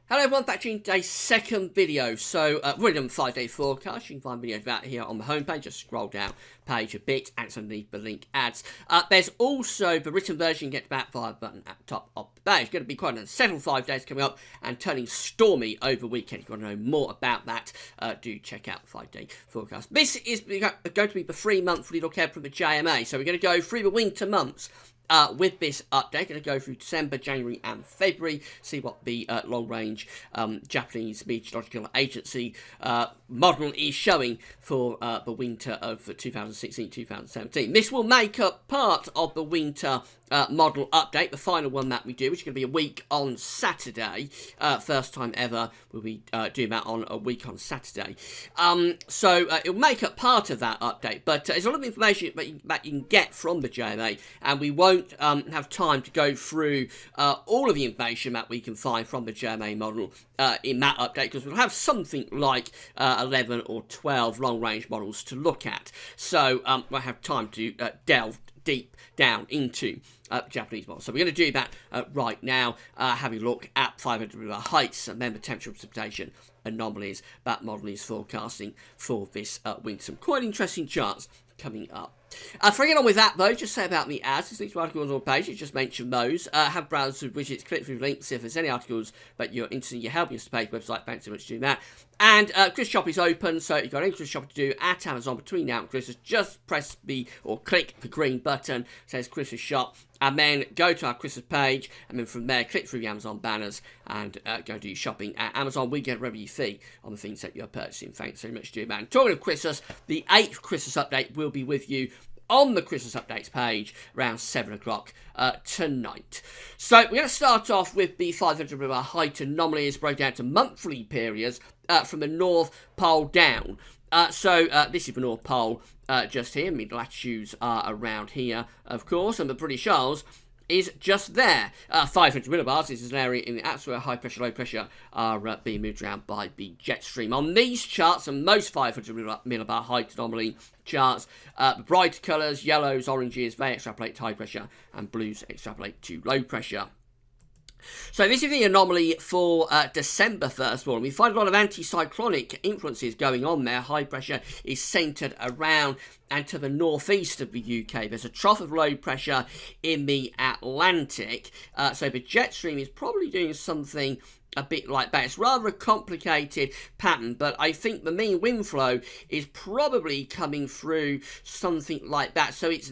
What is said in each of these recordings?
Hello everyone, back to today's second video. So, we're doing 5-day forecast. You can find videos about here on the homepage. Just scroll down page a bit and underneath the link ads. There's also the written version, get back via the button at the top of the page. It's going to be quite several 5 days coming up and turning stormy over the weekend. If you want to know more about that, do check out the 5-day forecast. This is going to be the 3 monthly look ahead from the JMA. So we're going to go through the winter months. With this update, going to go through December, January and February, see what the long-range Japanese Meteorological Agency model is showing for the winter of 2016-2017. This will make up part of the winter model update, the final one that we do, which is going to be a week on Saturday. First time ever we'll be doing that on a week on Saturday. So it'll make up part of that update, but there's a lot of information that you can get from the JMA, and we won't have time to go through all of the information that we can find from the JMA model in that update, because we'll have something like 11 or 12 long-range models to look at. So we'll have time to delve deep down into Japanese models. So we're going to do that right now, having a look at 500 river heights and then the temperature precipitation anomalies that model is forecasting for this winter. Some quite interesting charts coming up. Before I get on with that though, just say about the ads. There's links to articles on the page, just mention those. Have browsers with widgets, click through links if there's any articles that you're interested in. You're helping us to page website, thanks so much for doing that. And Christmas Shop is open, so if you've got any Christmas Shop to do at Amazon between now and Christmas, just press or click the green button, says Christmas Shop, and then go to our Christmas page, and then from there click through the Amazon banners and go do your shopping at Amazon. We get a revenue fee on the things that you're purchasing. Thanks so much for doing that. And talking of Christmas, the 8th Christmas update will be with you on the Christmas updates page around 7 o'clock tonight. So we're going to start off with the 500 river height anomalies broken down to monthly periods from the North Pole down. So this is the North Pole just here. Mid-latitudes are around here, of course, and the British Isles is just there. 500 millibars is an area in the atmosphere where high pressure, low pressure are being moved around by the jet stream. On these charts, and most 500 millibar height anomaly charts, bright colours, yellows, oranges, they extrapolate to high pressure, and blues extrapolate to low pressure. So this is the anomaly for December, first of all. We find a lot of anticyclonic influences going on there. High pressure is centred around and to the northeast of the UK. There's a trough of low pressure in the Atlantic. So the jet stream is probably doing something a bit like that. It's rather a complicated pattern, but I think the mean wind flow is probably coming through something like that. So it's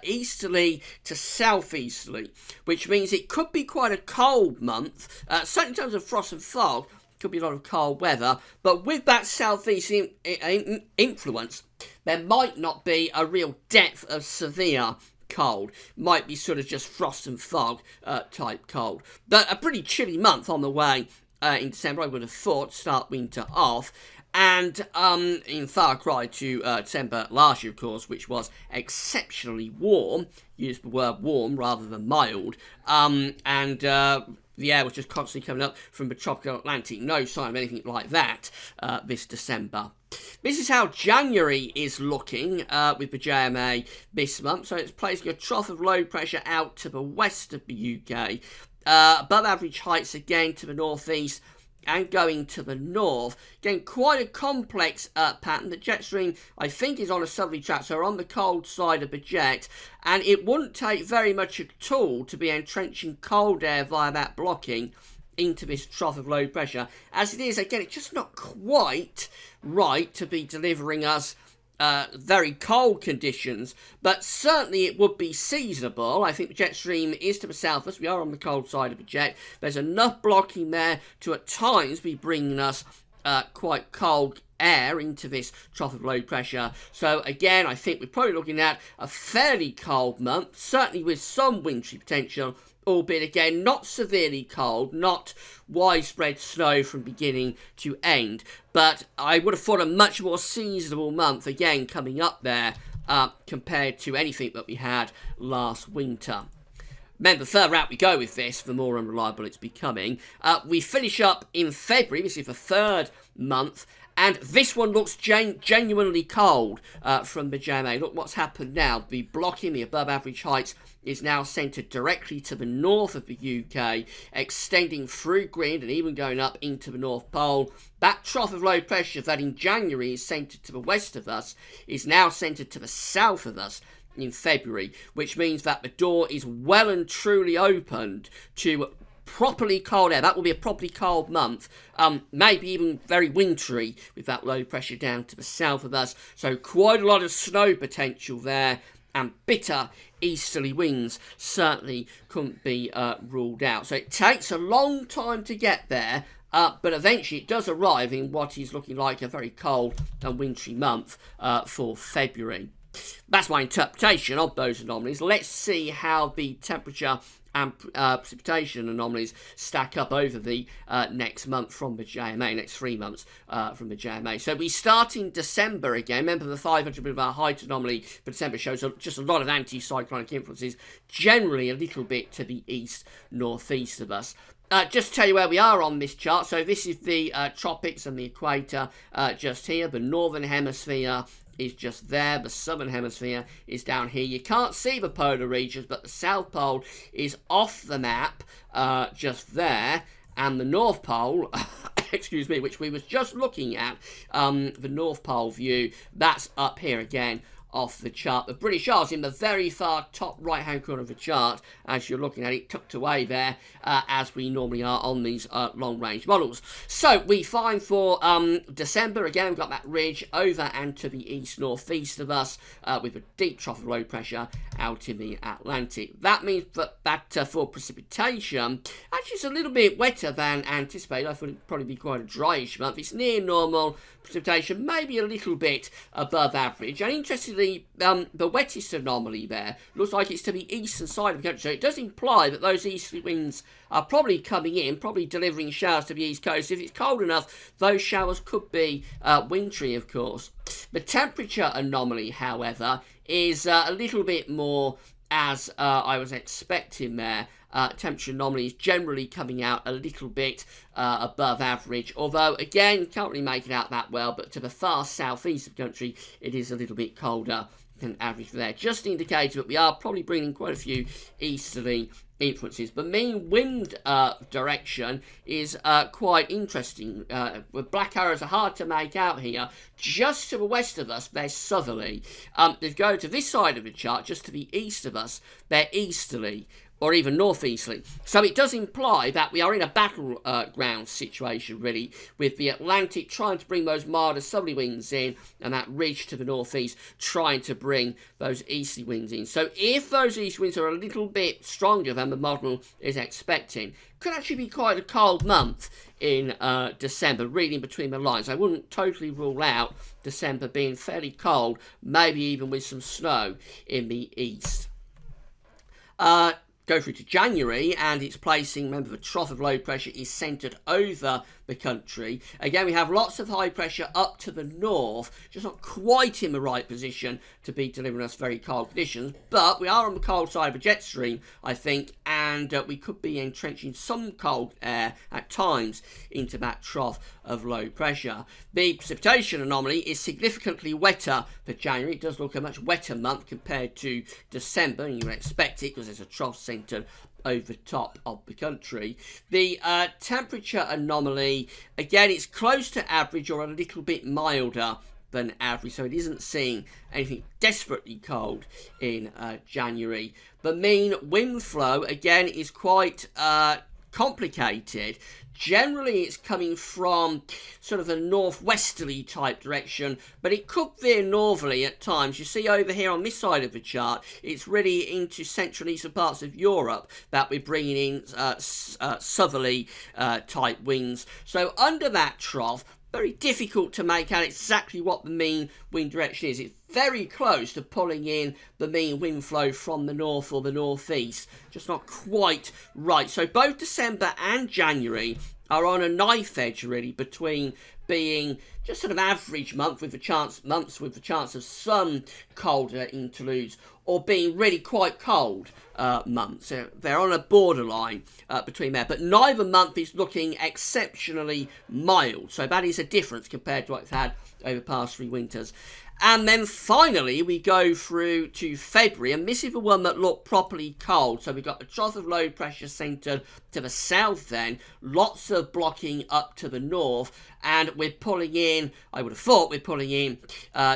easterly to southeasterly, which means it could be quite a cold month. Certainly in terms of frost and fog, could be a lot of cold weather, but with that southeast influence, there might not be a real depth of severe cold. Might be sort of just frost and fog type cold. But a pretty chilly month on the way in December, I would have thought, to start winter off. And in far cry to December last year, of course, which was exceptionally warm. Use the word warm rather than mild. The air was just constantly coming up from the tropical Atlantic. No sign of anything like that this December. This is how January is looking with the JMA this month. So it's placing a trough of low pressure out to the west of the UK. Above average heights again to the northeast and going to the north. Again, quite a complex pattern. The jet stream, I think, is on a southerly track, so we're on the cold side of the jet, and it wouldn't take very much at all to be entrenching cold air via that blocking into this trough of low pressure. As it is, again, it's just not quite right to be delivering us very cold conditions, but certainly it would be seasonable. I think the jet stream is to the south as we are on the cold side of the jet. There's enough blocking there to at times be bringing us quite cold air into this trough of low pressure. So again, I think we're probably looking at a fairly cold month, certainly with some wintry potential, albeit again not severely cold, not widespread snow from beginning to end. But I would have thought a much more seasonable month again coming up there compared to anything that we had last winter. Remember, the further out we go with this, the more unreliable it's becoming. We finish up in February. This is the 3rd month, and this one looks genuinely cold from the JMA. Look what's happened now. The blocking, the above average heights is now centred directly to the north of the UK, extending through Greenland and even going up into the North Pole. That trough of low pressure that in January is centred to the west of us is now centred to the south of us in February, which means that the door is well and truly opened to properly cold air. That will be a properly cold month, maybe even very wintry with that low pressure down to the south of us. So quite a lot of snow potential there, and bitter easterly winds certainly couldn't be ruled out. So it takes a long time to get there, but eventually it does arrive in what is looking like a very cold and wintry month for February. That's my interpretation of those anomalies. Let's see how the temperature and precipitation anomalies stack up over the next month from the JMA, next 3 months from the JMA. So we start in December again. Remember the 500 millibar height anomaly for December shows just a lot of anticyclonic influences, generally a little bit to the east-northeast of us. Just to tell you where we are on this chart. So this is the tropics and the equator just here. The northern hemisphere is just there. The southern hemisphere is down here. You can't see the polar regions, but the South Pole is off the map just there, and the North Pole excuse me, which we was just looking at, the North Pole view, that's up here again off the chart. The British Isles in the very far top right hand corner of the chart, as you're looking at it, tucked away there, as we normally are on these long range models. So we find for December, again we've got that ridge over and to the east northeast of us, with a deep trough of low pressure out in the Atlantic. That means that for precipitation, actually it's a little bit wetter than anticipated. I thought it'd probably be quite a dryish month. It's near normal precipitation, maybe a little bit above average, and interestingly the wettest anomaly there looks like it's to the eastern side of the country, so it does imply that those easterly winds are probably coming in, probably delivering showers to the east coast. If it's cold enough, those showers could be wintry, of course. The temperature anomaly, however, is a little bit more as I was expecting there. Temperature anomalies generally coming out a little bit above average, although again can't really make it out that well, but to the far southeast of the country it is a little bit colder than average there. Just indicating that we are probably bringing quite a few easterly influences. The mean wind direction is quite interesting. The black arrows are hard to make out here. Just to the west of us, they're southerly. If you go to this side of the chart, just to the east of us, they're easterly, or even northeasterly. So it does imply that we are in a battleground situation, really, with the Atlantic trying to bring those milder southerly winds in, and that ridge to the northeast trying to bring those easterly winds in. So if those east winds are a little bit stronger than the model is expecting, could actually be quite a cold month in December, reading between the lines. I wouldn't totally rule out December being fairly cold, maybe even with some snow in the east. Go through to January, and it's placing, remember, the trough of low pressure is centred over the country. Again, we have lots of high pressure up to the north, just not quite in the right position to be delivering us very cold conditions, but we are on the cold side of the jet stream, I think, and we could be entrenching some cold air at times into that trough of low pressure. The precipitation anomaly is significantly wetter for January. It does look a much wetter month compared to December, and you would expect it because there's a trough centred over the top of the country. The temperature anomaly, again, it's close to average or a little bit milder than average, so it isn't seeing anything desperately cold in January. The mean wind flow, again, is quite complicated. Generally, it's coming from sort of a northwesterly type direction, but it could veer northerly at times. You see over here on this side of the chart, it's really into central and eastern parts of Europe that we're bringing in southerly type winds. So under that trough, very difficult to make out exactly what the mean wind direction is. It's very close to pulling in the mean wind flow from the north or the northeast, just not quite right. So both December and January are on a knife edge, really, between being just sort of average months with the chance of some colder interludes, or being really quite cold months. So they're on a borderline between there, but neither month is looking exceptionally mild. So that is a difference compared to what we've had over the past 3 winters. And then finally we go through to February, and this is the one that looked properly cold. So we've got a trough of low pressure centred to the south then, lots of blocking up to the north, and we're pulling in, I would have thought we're pulling in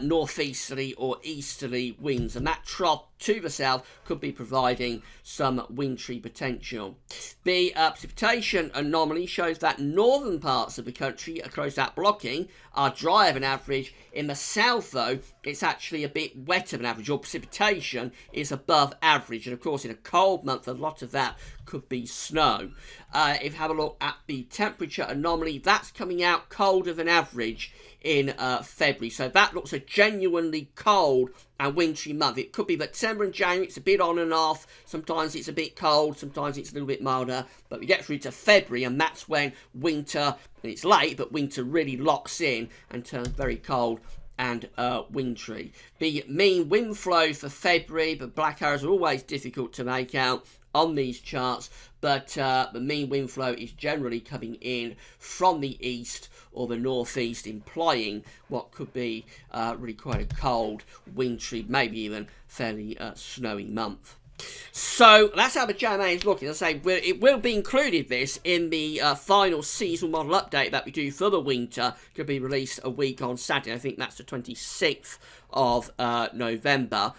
northeasterly or easterly winds, and that trough to the south could be providing some wintry potential. The precipitation anomaly shows that northern parts of the country across that blocking are drier than average. In the south, though, it's actually a bit wetter than average, or precipitation is above average. And of course, in a cold month, a lot of that could be snow. If you have a look at the temperature anomaly, that's coming out colder than average in February. So that looks a genuinely cold and wintry month. It could be that December and January, it's a bit on and off. Sometimes it's a bit cold, sometimes it's a little bit milder. But we get through to February, and that's when winter, and it's late, but winter really locks in and turns very cold and wintry. The mean wind flow for February, but black arrows are always difficult to make out on these charts, but the mean wind flow is generally coming in from the east or the northeast, implying what could be really quite a cold, wintry, maybe even fairly snowy month. So that's how the JMA is looking. As I say, it will be included this in the final seasonal model update that we do for the winter. Could be released a week on Saturday. I think that's the 26th of November.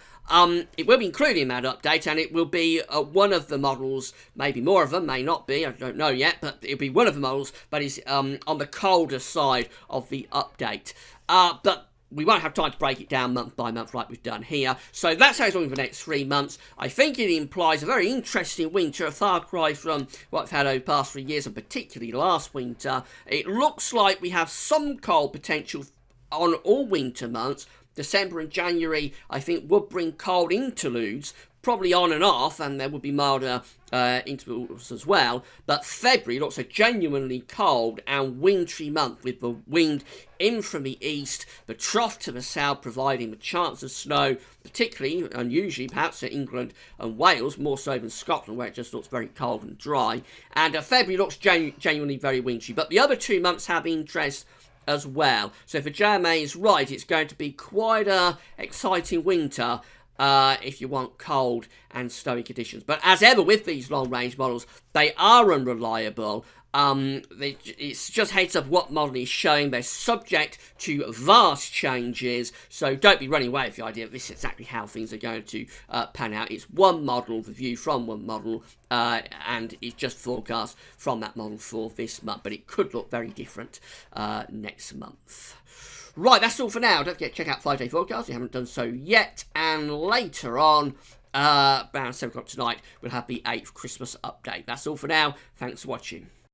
It will be included in that update, and it will be one of the models, maybe more of them, may not be, I don't know yet, but it'll be one of the models that is on the colder side of the update. But we won't have time to break it down month by month like we've done here. So that's how it's looking for the next 3 months. I think it implies a very interesting winter, a far cry from what we've had over the past 3 years, and particularly last winter. It looks like we have some cold potential on all winter months. December and January, I think, would bring cold interludes, probably on and off, and there would be milder intervals as well. But February looks a genuinely cold and wintry month, with the wind in from the east, the trough to the south, providing the chance of snow, particularly, unusually, perhaps in England and Wales, more so than Scotland, where it just looks very cold and dry. And February looks genuinely very wintry. But the other 2 months have interest as well. So if the JMA is right, it's going to be quite a exciting winter if you want cold and snowy conditions. But as ever with these long-range models, they are unreliable. It's just heads up what model is showing. They're subject to vast changes, so don't be running away with the idea that this is exactly how things are going to pan out. It's one model, the view from one model, and it's just forecast from that model for this month, but it could look very different next month. Right, that's all for now. Don't forget to check out 5-day forecast if you haven't done so yet, and later on, around 7 o'clock tonight, we'll have the 8th Christmas update. That's all for now. Thanks for watching.